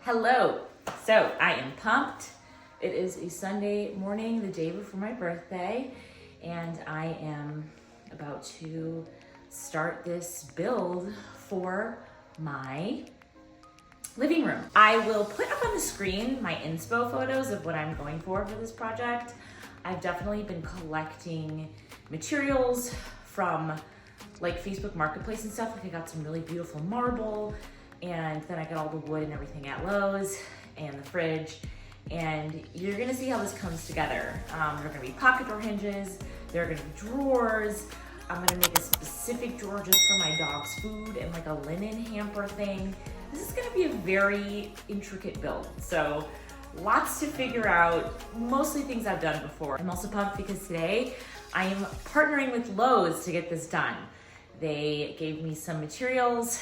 Hello. So I am pumped. It is a Sunday morning, the day before my birthday, and I am about to start this build for my living room. I will put up on the screen my inspo photos of what I'm going for this project. I've definitely been collecting materials from like Facebook Marketplace and stuff. Like I got some really beautiful marble, and then I got all the wood and everything at Lowe's and the fridge. And you're gonna see how this comes together. There are gonna be pocket door hinges, there are gonna be drawers. I'm gonna make a specific drawer just for my dog's food and like a linen hamper thing. This is gonna be a very intricate build. So lots to figure out, mostly things I've done before. I'm also pumped because today I am partnering with Lowe's to get this done. They gave me some materials,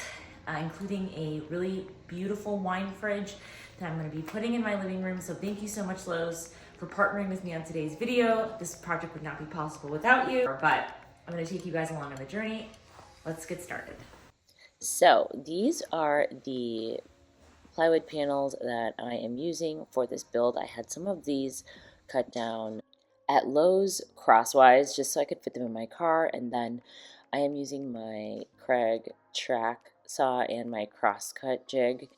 including a really beautiful wine fridge that I'm gonna be putting in my living room. So thank you so much, Lowe's, for partnering with me on today's video. This project would not be possible without you, but I'm gonna take you guys along on the journey. Let's get started. So these are the plywood panels that I am using for this build. I had some of these cut down at Lowe's crosswise just so I could fit them in my car, and then I am using my Kreg track saw and my crosscut jig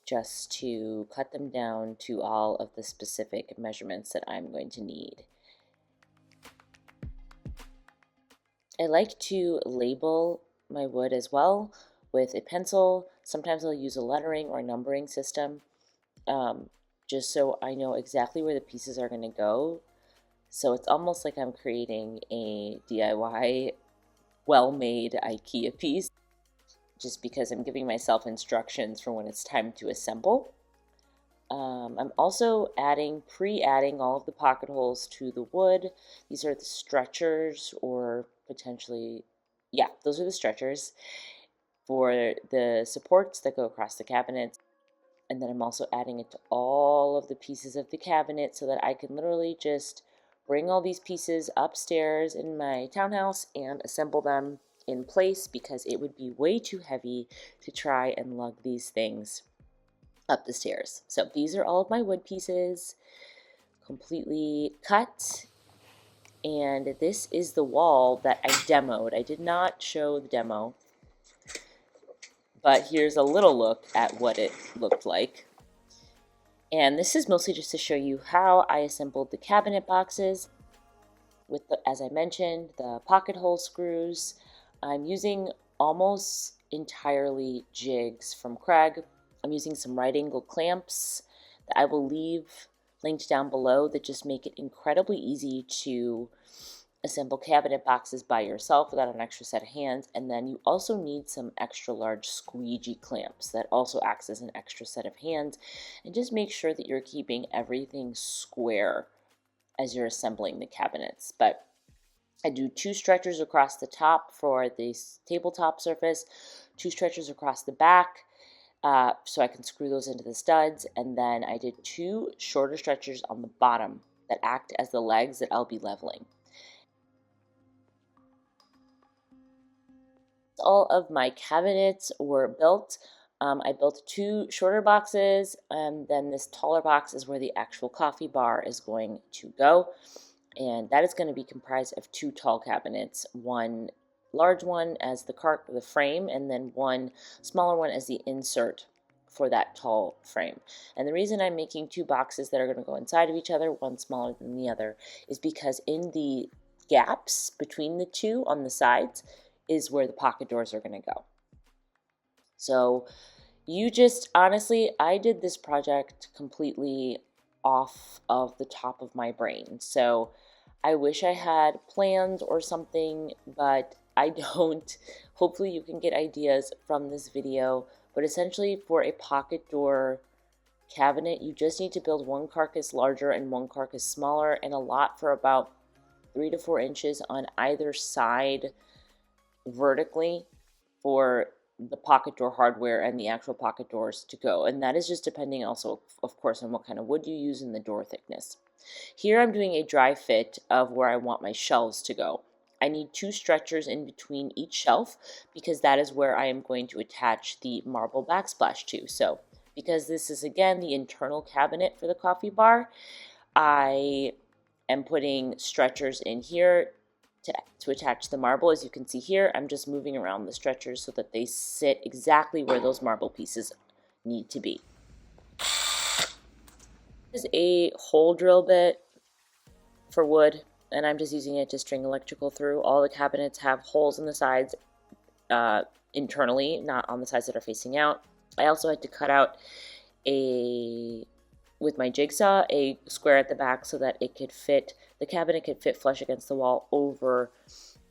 just to cut them down to all of the specific measurements that I'm going to need. I like to label my wood as well with a pencil. Sometimes I'll use a lettering or a numbering system just so I know exactly where the pieces are going to go. So it's almost like I'm creating a DIY well-made IKEA piece, just because I'm giving myself instructions for when it's time to assemble. I'm also pre-adding all of the pocket holes to the wood. These are the stretchers, or potentially, yeah, those are the stretchers for the supports that go across the cabinets. And then I'm also adding it to all of the pieces of the cabinet so that I can literally just bring all these pieces upstairs in my townhouse and assemble them in place, because it would be way too heavy to try and lug these things up the stairs. So these are all of my wood pieces completely cut, and this is the wall that I demoed. I did not show the demo, but here's a little look at what it looked like. And this is mostly just to show you how I assembled the cabinet boxes with, as I mentioned, the pocket hole screws. I'm using almost entirely jigs from Kreg. I'm using some right angle clamps that I will leave linked down below that just make it incredibly easy to assemble cabinet boxes by yourself without an extra set of hands. And then you also need some extra large squeegee clamps that also acts as an extra set of hands, and just make sure that you're keeping everything square as you're assembling the cabinets. But I do 2 stretchers across the top for the tabletop surface, 2 stretchers across the back so I can screw those into the studs, and then I did 2 shorter stretchers on the bottom that act as the legs that I'll be leveling. All of my cabinets were built. I built 2 shorter boxes, and then this taller box is where the actual coffee bar is going to go. And that is going to be comprised of 2 tall cabinets, one large one as the frame, and then one smaller one as the insert for that tall frame. And the reason I'm making 2 boxes that are going to go inside of each other, one smaller than the other, is because in the gaps between the 2 on the sides is where the pocket doors are going to go. So honestly, I did this project completely off of the top of my brain. So I wish I had plans or something, but I don't. Hopefully you can get ideas from this video. But essentially, for a pocket door cabinet, you just need to build 1 carcass larger and 1 carcass smaller, and a lot for about 3 to 4 inches on either side vertically for the pocket door hardware and the actual pocket doors to go. And that is just depending also, of course, on what kind of wood you use and the door thickness. Here I'm doing a dry fit of where I want my shelves to go. I need 2 stretchers in between each shelf because that is where I am going to attach the marble backsplash to. So Because this is, again, the internal cabinet for the coffee bar, I am putting stretchers in here to attach the marble. As you can see here, I'm just moving around the stretchers so that they sit exactly where those marble pieces need to be. This is a hole drill bit for wood, and I'm just using it to string electrical through. All the cabinets have holes in the sides internally, not on the sides that are facing out. I also had to cut out with my jigsaw, a square at the back so that it could fit, the cabinet could fit flush against the wall over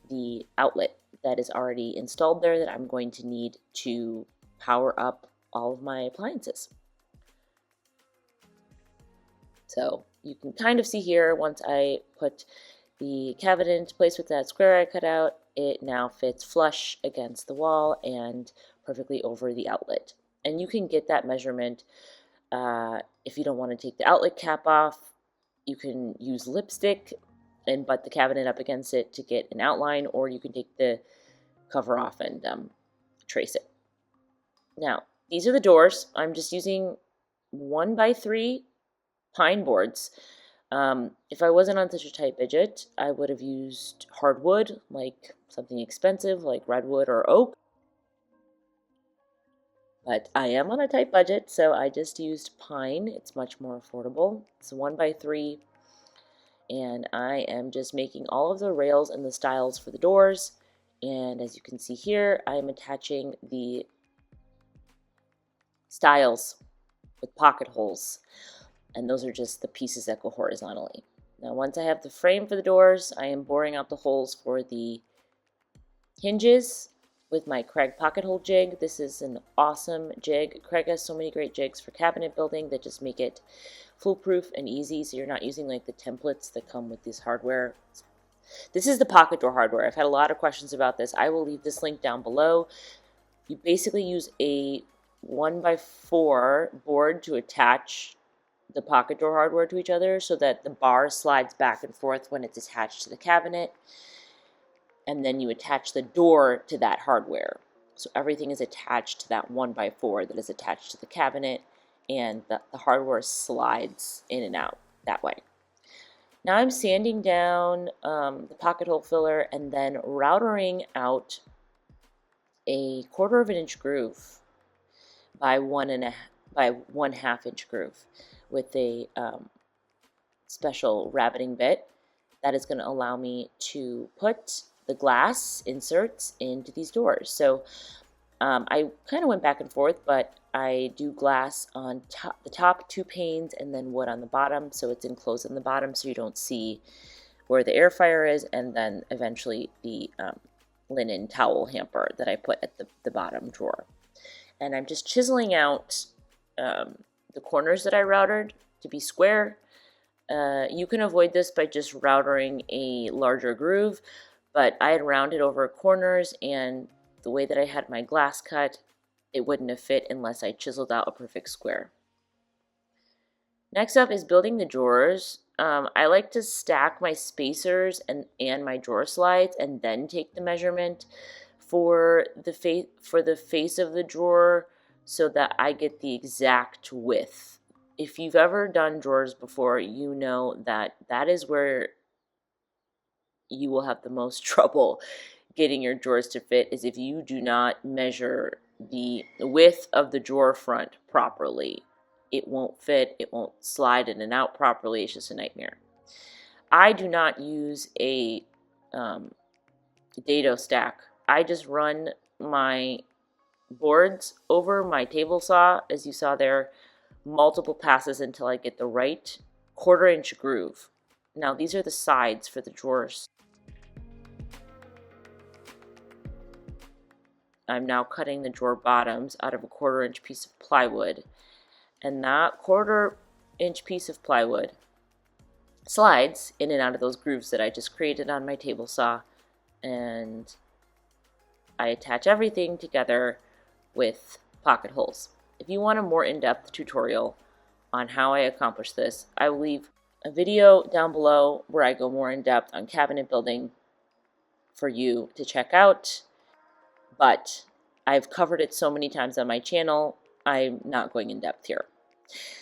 the outlet that is already installed there that I'm going to need to power up all of my appliances. So you can kind of see here, once I put the cabinet into place with that square I cut out, it now fits flush against the wall and perfectly over the outlet. And you can get that measurement if you don't want to take the outlet cap off. You can use lipstick and butt the cabinet up against it to get an outline, or you can take the cover off and trace it. Now, these are the doors. I'm just using 1x3 pine boards. If I wasn't on such a tight budget, I would have used hardwood, like something expensive like redwood or oak. But I am on a tight budget, so I just used pine. It's much more affordable. It's 1x3, and I am just making all of the rails and the stiles for the doors. And as you can see here, I am attaching the stiles with pocket holes, and those are just the pieces that go horizontally. Now, once I have the frame for the doors, I am boring out the holes for the hinges with my Craig pocket hole jig. This is an awesome jig. Craig has so many great jigs for cabinet building that just make it foolproof and easy, so you're not using like the templates that come with this hardware. This is the pocket door hardware. I've had a lot of questions about this. I will leave this link down below. You basically use a 1x4 board to attach the pocket door hardware to each other so that the bar slides back and forth when it's attached to the cabinet. And then you attach the door to that hardware. So everything is attached to that 1x4 that is attached to the cabinet, and the hardware slides in and out that way. Now I'm sanding down the pocket hole filler and then routering out a 1/4 of an inch groove by 1/2 inch groove with a special rabbiting bit that is going to allow me to put the glass inserts into these doors. So I kind of went back and forth, but I do glass on the top 2 panes and then wood on the bottom, so it's enclosed on the bottom so you don't see where the air fryer is, and then eventually the linen towel hamper that I put at the bottom drawer. And I'm just chiseling out the corners that I routed to be square. You can avoid this by just routering a larger groove, but I had rounded over corners, and the way that I had my glass cut, it wouldn't have fit unless I chiseled out a perfect square. Next up is building the drawers. I like to stack my spacers and my drawer slides and then take the measurement for the face of the drawer so that I get the exact width. If you've ever done drawers before, you know that that is where you will have the most trouble getting your drawers to fit, is if you do not measure the width of the drawer front properly. It won't fit, it won't slide in and out properly, it's just a nightmare. I do not use a dado stack. I just run my boards over my table saw, as you saw there, multiple passes until I get the right 1/4 inch groove. Now these are the sides for the drawers. I'm now cutting the drawer bottoms out of a 1/4 inch piece of plywood, and that 1/4 inch piece of plywood slides in and out of those grooves that I just created on my table saw, and I attach everything together with pocket holes. If you want a more in-depth tutorial on how I accomplish this, I will leave a video down below where I go more in depth on cabinet building for you to check out. But I've covered it so many times on my channel I'm not going in depth here.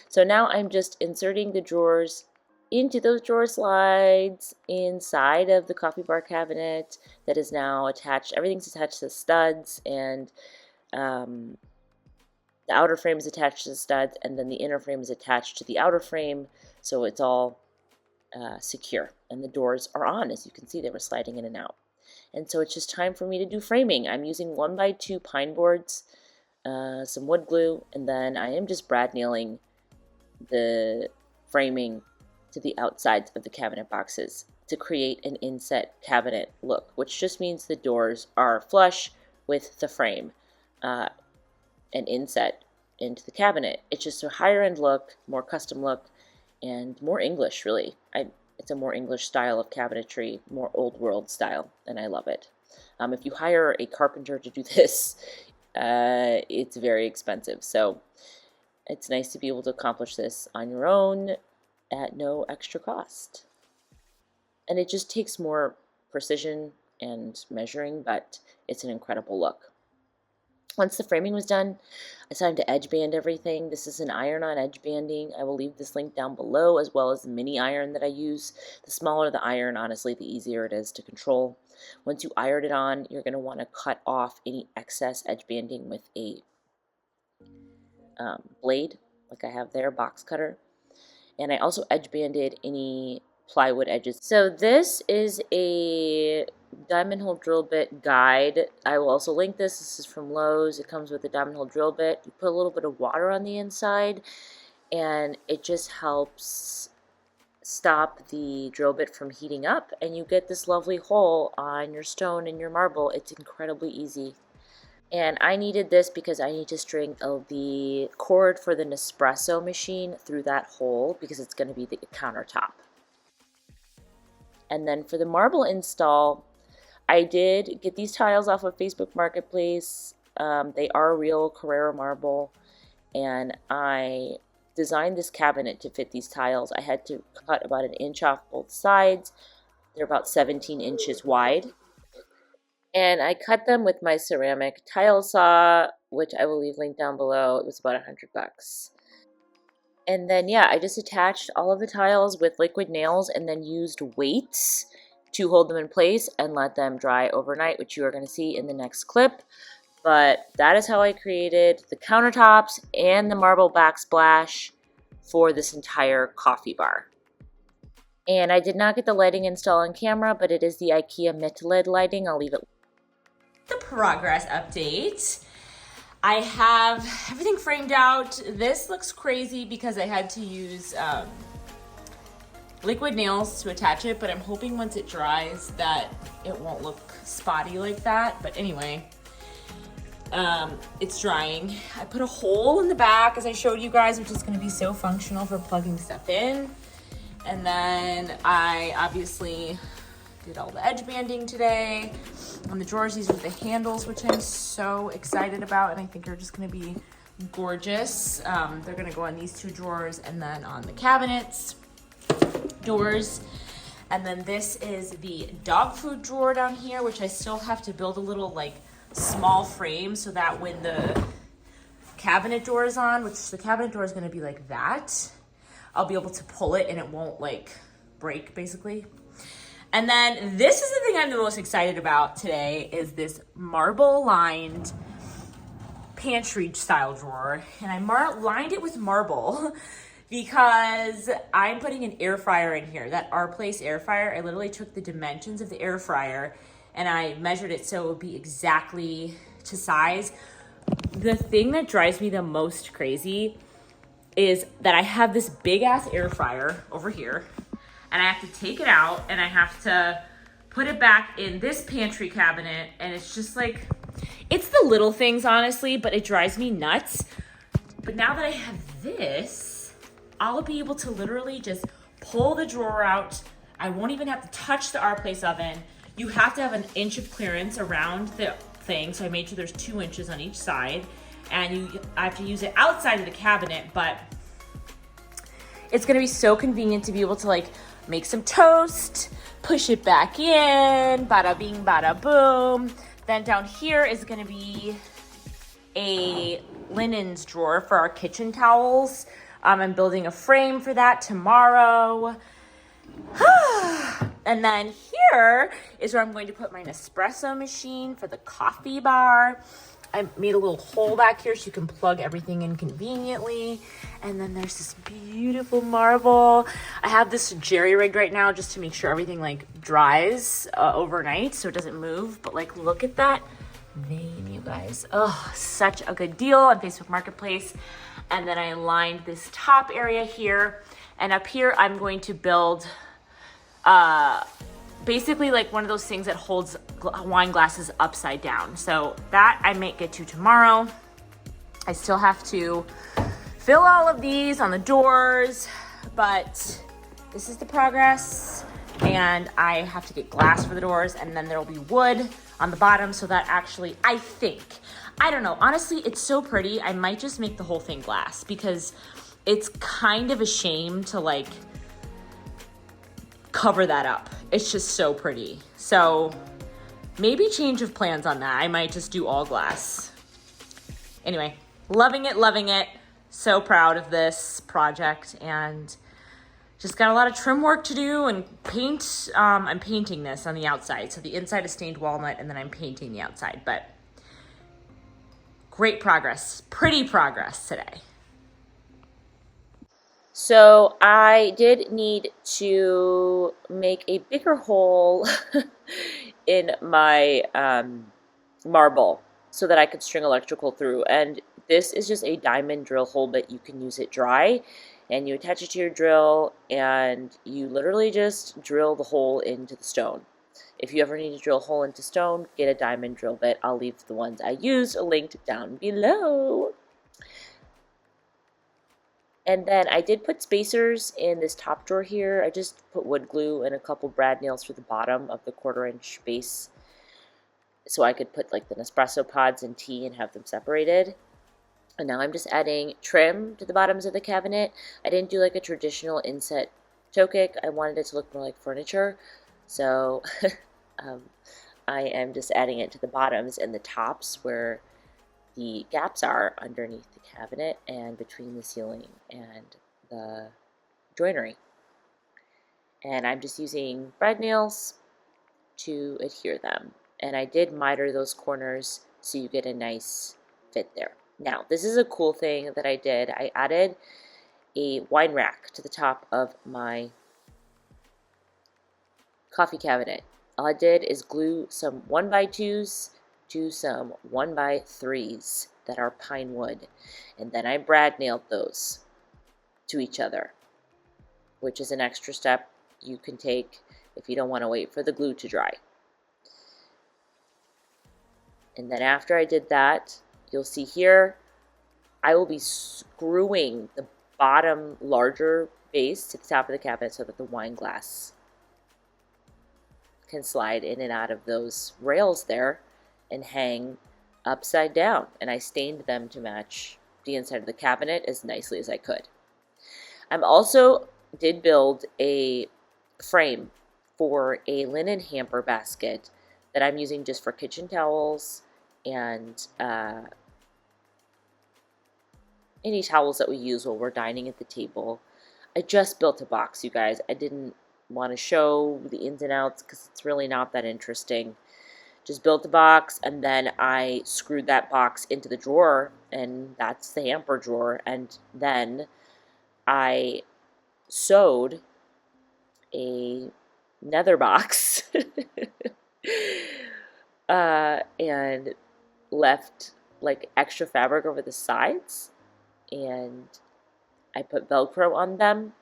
So now I'm just inserting the drawers into those drawer slides inside of the coffee bar cabinet that is now attached. Everything's attached to studs, and the outer frame is attached to the studs, and then the inner frame is attached to the outer frame, so it's all secure. And the doors are on. As you can see, they were sliding in and out. And so it's just time for me to do framing. I'm using 1x2 pine boards, some wood glue, and then I am just brad nailing the framing to the outsides of the cabinet boxes to create an inset cabinet look, which just means the doors are flush with the frame and inset into the cabinet. It's just a higher end look, more custom look, and more English, really. It's a more English style of cabinetry, more old world style, and I love it. If you hire a carpenter to do this, it's very expensive. So it's nice to be able to accomplish this on your own at no extra cost. And it just takes more precision and measuring, but it's an incredible look. Once the framing was done, I decided to edge band everything. This is an iron-on edge banding. I will leave this link down below, as well as the mini iron that I use. The smaller the iron, honestly, the easier it is to control. Once you iron it on, you're going to want to cut off any excess edge banding with a blade, like I have there, box cutter. And I also edge banded any plywood edges. So this is a diamond hole drill bit guide. I will also link this. This is from Lowe's. It comes with a diamond hole drill bit. You put a little bit of water on the inside, and it just helps stop the drill bit from heating up, and you get this lovely hole on your stone and your marble. It's incredibly easy. And I needed this because I need to string the cord for the Nespresso machine through that hole because it's going to be the countertop. And then for the marble install, I did get these tiles off of Facebook Marketplace. They are real Carrara marble, and I designed this cabinet to fit these tiles. I had to cut about 1 inch off both sides. They're about 17 inches wide. And I cut them with my ceramic tile saw, which I will leave linked down below. It was about $100. And then, yeah, I just attached all of the tiles with liquid nails and then used weights to hold them in place and let them dry overnight, which you are going to see in the next clip. But that is how I created the countertops and the marble backsplash for this entire coffee bar. And I did not get the lighting installed on camera, but it is the IKEA Mitt LED lighting. I'll leave it. The progress update. I have everything framed out. This looks crazy because I had to use liquid nails to attach it, but I'm hoping once it dries that it won't look spotty like that. But anyway, it's drying. I put a hole in the back, as I showed you guys, which is going to be so functional for plugging stuff in. And then I obviously did all the edge banding today. On the drawers, these are the handles, which I'm so excited about, and I think are just going to be gorgeous. They're going to go on these 2 drawers and then on the cabinets doors. And then this is the dog food drawer down here, which I still have to build a little like small frame so that when the cabinet door is on, which the cabinet door is going to be like that, I'll be able to pull it and it won't like break, basically. And then this is the thing I'm the most excited about today, is this marble lined pantry style drawer. And I lined it with marble because I'm putting an air fryer in here, that Our Place air fryer. I literally took the dimensions of the air fryer and I measured it so it would be exactly to size. The thing that drives me the most crazy is that I have this big ass air fryer over here, and I have to take it out and I have to put it back in this pantry cabinet. And it's just like, it's the little things, honestly, but it drives me nuts. But now that I have this, I'll be able to literally just pull the drawer out. I won't even have to touch the Our Place oven. You have to have 1 inch of clearance around the thing. So I made sure there's 2 inches on each side. And I have to use it outside of the cabinet, but it's gonna be so convenient to be able to like make some toast, push it back in, bada bing, bada boom. Then down here is gonna be a linens drawer for our kitchen towels. I'm building a frame for that tomorrow. And then here is where I'm going to put my Nespresso machine for the coffee bar. I made a little hole back here so you can plug everything in conveniently. And then there's this beautiful marble. I have this jerry rigged right now just to make sure everything like dries overnight so it doesn't move. But like, look at that vein, you guys. Oh, such a good deal on Facebook Marketplace. And then I lined this top area here. And up here, I'm going to build basically like one of those things that holds wine glasses upside down. So that I might get to tomorrow. I still have to fill all of these on the doors, but this is the progress. And I have to get glass for the doors, and then there'll be wood on the bottom. So that actually, I don't know, honestly, it's so pretty. I might just make the whole thing glass because it's kind of a shame to like cover that up. It's just so pretty. So maybe change of plans on that. I might just do all glass. Anyway, loving it. So proud of this project, and just got a lot of trim work to do and paint. I'm painting this on the outside. So the inside is stained walnut, and then I'm painting the outside, but great progress, pretty progress today. So I did need to make a bigger hole in my marble so that I could string electrical through. And this is just a diamond drill hole, but you can use it dry. And you attach it to your drill, and you literally just drill the hole into the stone. If you ever need to drill a hole into stone, get a diamond drill bit. I'll leave the ones I used linked down below. And then I did put spacers in this top drawer here. I just put wood glue and a couple brad nails for the bottom of the 1/4-inch base so I could put like the Nespresso pods and tea and have them separated. And now I'm just adding trim to the bottoms of the cabinet. I didn't do like a traditional inset toe kick. I wanted it to look more like furniture. So I am just adding it to the bottoms and the tops where the gaps are underneath the cabinet and between the ceiling and the joinery. And I'm just using brad nails to adhere them. And I did miter those corners so you get a nice fit there. Now, this is a cool thing that I did. I added a wine rack to the top of my coffee cabinet. All I did is glue some 1x2s to some 1x3s that are pine wood, and then I brad nailed those to each other, which is an extra step you can take if you don't want to wait for the glue to dry. And then after I did that, you'll see here I will be screwing the bottom larger base to the top of the cabinet so that the wine glass can slide in and out of those rails there and hang upside down. And I stained them to match the inside of the cabinet as nicely as I could. I'm also did build a frame for a linen hamper basket that I'm using just for kitchen towels and any towels that we use while we're dining at the table. I just built a box, you guys. I didn't want to show the ins and outs because it's really not that interesting. Just built the box, and then I screwed that box into the drawer, and that's the hamper drawer. And then I sewed a nether box and left like extra fabric over the sides, and I put Velcro on them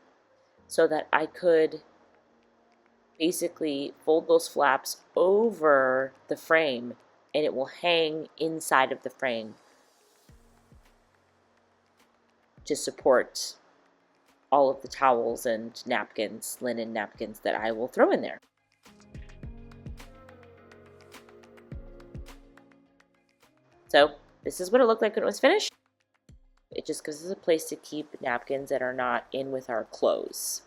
so that I could basically fold those flaps over the frame, and it will hang inside of the frame to support all of the towels and napkins, linen napkins that I will throw in there. So this is what it looked like when it was finished. It just gives us a place to keep napkins that are not in with our clothes.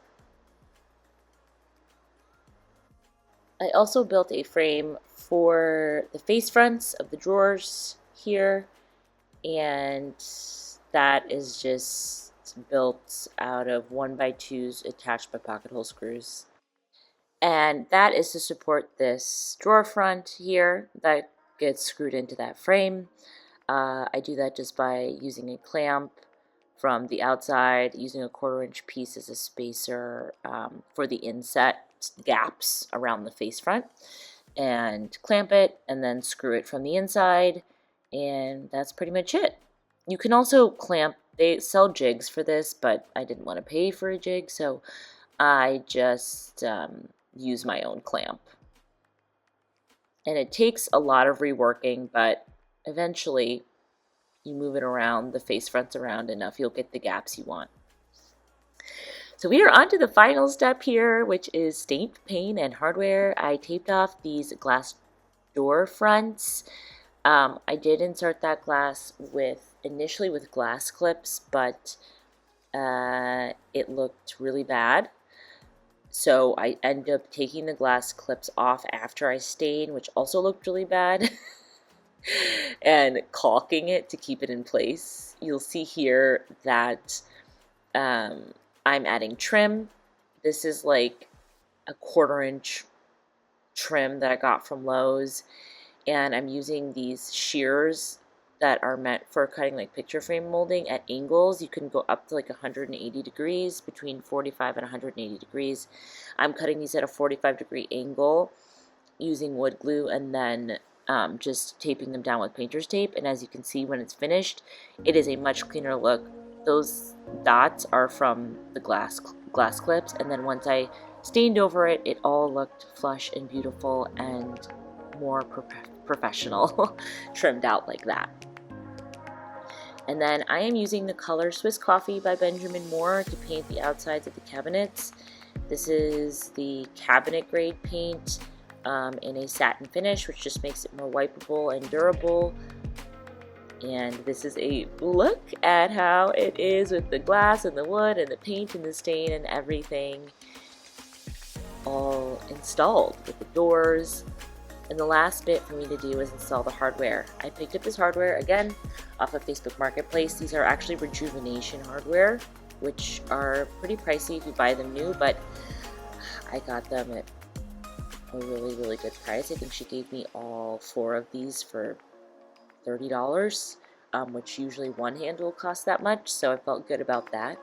I also built a frame for the face fronts of the drawers here, and that is just built out of 1x2s attached by pocket hole screws. And that is to support this drawer front here that gets screwed into that frame. I do that just by using a clamp from the outside, using a 1/4-inch piece as a spacer for the inset gaps around the face front, and clamp it and then screw it from the inside, and that's pretty much it. You can also clamp, they sell jigs for this, but I didn't want to pay for a jig, so I just use my own clamp. And it takes a lot of reworking, but eventually you move it around, the face fronts around enough, you'll get the gaps you want. So we are on to the final step here, which is stained pane and hardware. I taped off these glass door fronts. I did insert that glass initially with glass clips, but it looked really bad. So I ended up taking the glass clips off after I stained, which also looked really bad, and caulking it to keep it in place. You'll see here that I'm adding trim. This is like a 1/4-inch trim that I got from Lowe's, and I'm using these shears that are meant for cutting like picture frame molding at angles. You can go up to like 180 degrees, between 45 and 180 degrees. I'm cutting these at a 45-degree angle using wood glue, and then just taping them down with painter's tape. And as you can see, when it's finished, it is a much cleaner look. Those dots are from the glass clips, and then once I stained over it, it all looked flush and beautiful and more professional, trimmed out like that. And then I am using the color Swiss Coffee by Benjamin Moore to paint the outsides of the cabinets. This is the cabinet grade paint in a satin finish, which just makes it more wipeable and durable. And this is a look at how it is with the glass and the wood and the paint and the stain and everything all installed with the doors. And the last bit for me to do is install the hardware. I picked up this hardware again off of Facebook Marketplace. These are actually rejuvenation hardware, which are pretty pricey if you buy them new, but I got them at a really, really good price. I think she gave me all 4 of these for $30, which usually one handle costs that much, so I felt good about that.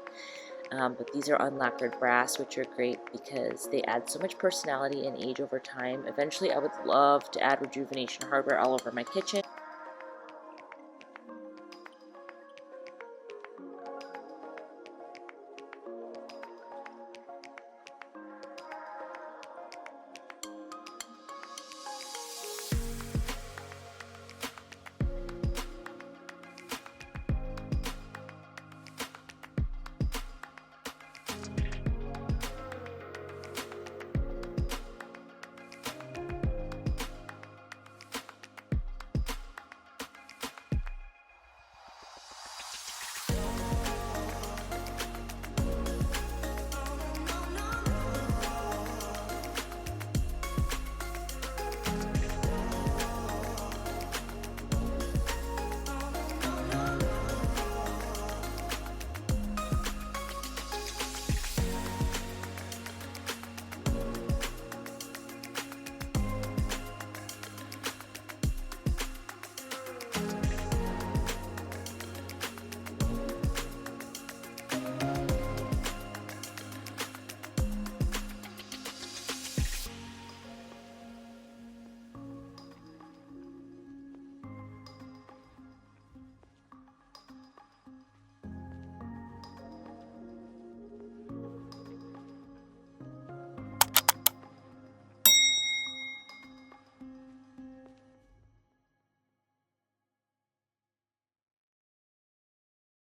But these are unlacquered brass, which are great because they add so much personality and age over time. Eventually, I would love to add rejuvenation hardware all over my kitchen.